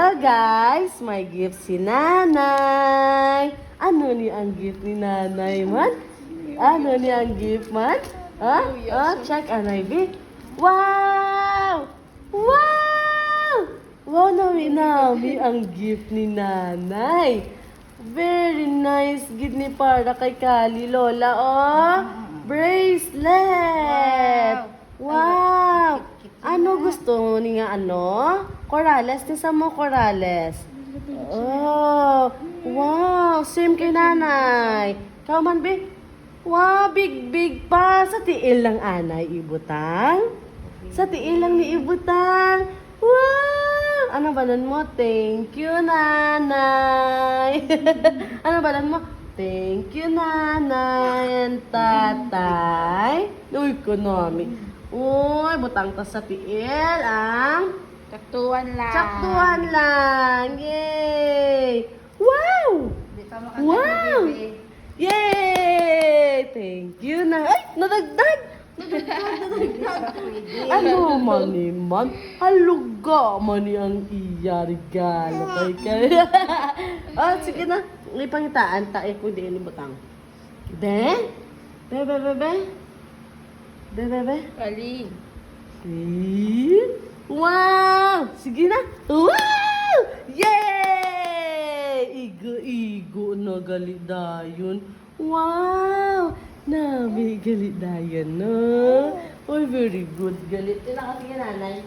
Hello guys, may gift si Nanay. Ano ni ang gift ni Nanay man? Ano ni ang gift man? Check Anay B. Wow! Wow! Wow, nami ang gift ni Nanay. Very nice gift ni para kay Kali Lola, oh. Bracelet. Wow! Ano gusto mo niya ano? Corales, tisa mo corales. Oh, wow, same kay Nanay. Ikaw man, be? Wow, big pa. Sa tiil lang anay ibutang. Sa tiil lang ni ibutang. Wow! Ano balan mo? Thank you, Nanay. Ano balan mo? Thank you, Nanay and Tatay. Uy, kunami. Uy, butang ta sa tiil ang Saktuan lang. saktuhan lang. Yay! Wow! Di pa Wow! Yay! Thank you na. Ay, nadagdag! Ano man? Haluga man ang iya regalo kay kay. Oh, sige na. Ipangitaan ta kung di ni butang. Be? Be. Kali. Wow! Sige na. Wow! Yay! Igo na galit dayon. Wow! Nabi galit dayon, no? Oh, very good galit. Ila kasi Nanay.